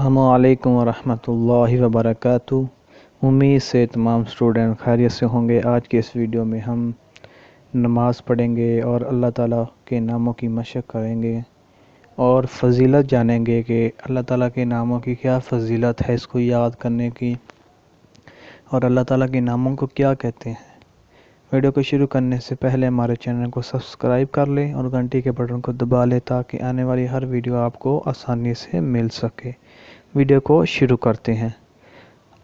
السلام علیکم ورحمۃ اللہ وبرکاتہ۔ امید سے تمام اسٹوڈنٹ خیریت سے ہوں گے۔ آج کے اس ویڈیو میں ہم نماز پڑھیں گے اور اللہ تعالیٰ کے ناموں کی مشق کریں گے اور فضیلت جانیں گے کہ اللہ تعالیٰ کے ناموں کی کیا فضیلت ہے اس کو یاد کرنے کی، اور اللہ تعالیٰ کے ناموں کو کیا کہتے ہیں۔ ویڈیو کو شروع کرنے سے پہلے ہمارے چینل کو سبسکرائب کر لیں اور گھنٹی کے بٹن کو دبا لیں تاکہ آنے والی ہر ویڈیو آپ کو آسانی سے مل سکے۔ ویڈیو کو شروع کرتے ہیں۔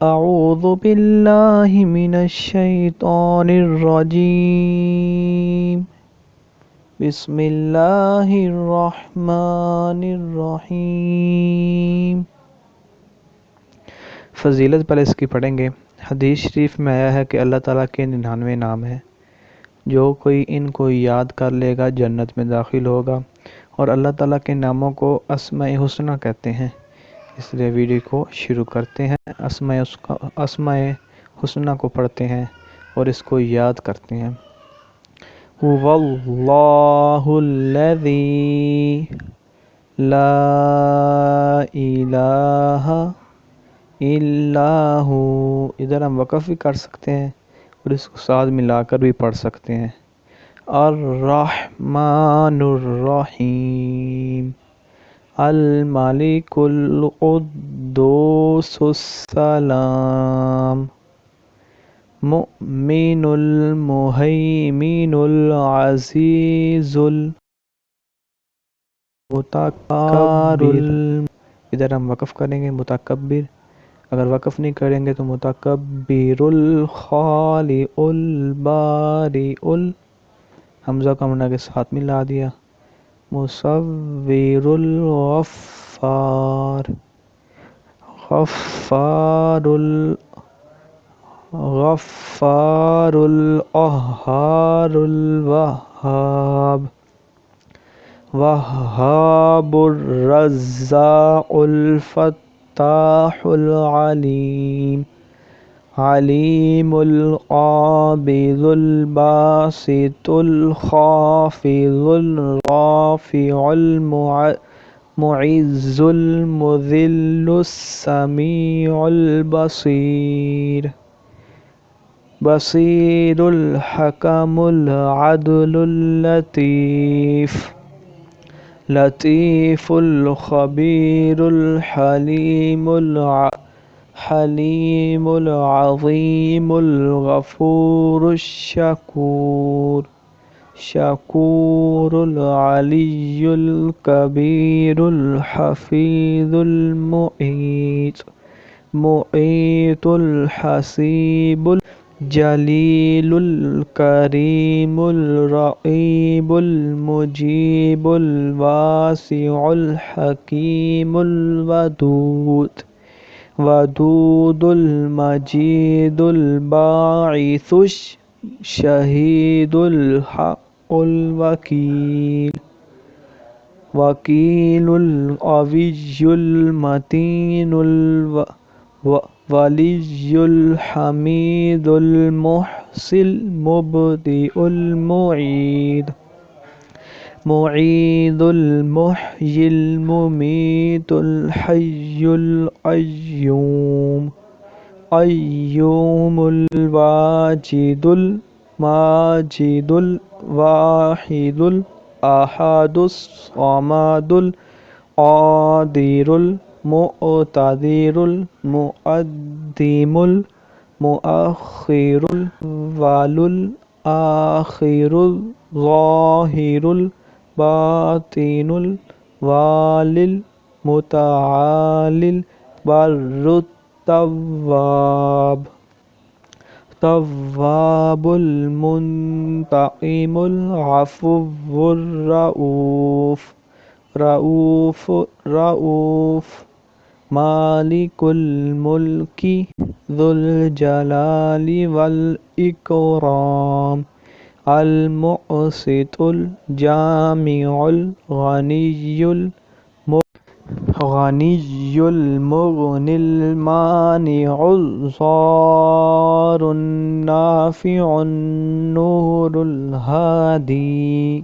اعوذ باللہ من الشیطان الرجیم، بسم اللہ الرحمن الرحیم۔ فضیلت پہلے اس کی پڑھیں گے۔ حدیث شریف میں آیا ہے کہ اللہ تعالیٰ کے 99 نام ہیں، جو کوئی ان کو یاد کر لے گا جنت میں داخل ہوگا، اور اللہ تعالیٰ کے ناموں کو اسماء حسنہ کہتے ہیں۔ اس لیے ویڈیو کو شروع کرتے ہیں، اسماء حسنہ کو پڑھتے ہیں اور اس کو یاد کرتے ہیں۔ واللہ الذی لا الہ الا ہو، ادھر ہم وقف بھی کر سکتے ہیں اور اس کو ساتھ ملا کر بھی پڑھ سکتے ہیں۔ الرحمن الرحیم، الملک القدوس السلام، مؤمن المہیمن العزیز المتکبر، ادھر ہم وقف کریں گے متکبر، اگر وقف نہیں کریں گے تو متکبر الخالق البارئ حمزہ کو ہم نے کے ساتھ ملا دیا، مصور الغفار، غفار القہار الوہاب، وہاب الرزاق الفتاح العلیم، علیم القابض الباسط الخافض الرافع المعز المذل السمیع البصیر، بصیر الحکم العدل اللطیف، لطیف الخبیر الحلیم حلیم العظیم الغفور الشکور، شکور العلی الکبیر الحفیظ المعیت، معیت الحسیب الجلیل الکریم الرقیب المجیب الواسع الحکیم الودود، ودود المجید الباعث الشہید الحق الوکیل، وکیل القوی المتین الولی الحمید المحصی المبدئ المعید، معید المحیی الممیت الحی القیوم، قیوم الواجد الماجد الواحد الاحد الصمد القادر المقتدر المقدم المؤخر الاول الآخر الظاہر الباطن الوالی المتعالی البر التواب، تواب المنتقم العفو الرؤوف، رؤوف مالک الملک ذو الجلال والاکرام، المقسط الجامع الغنی المغنی المانع الضار النافع النور الهادي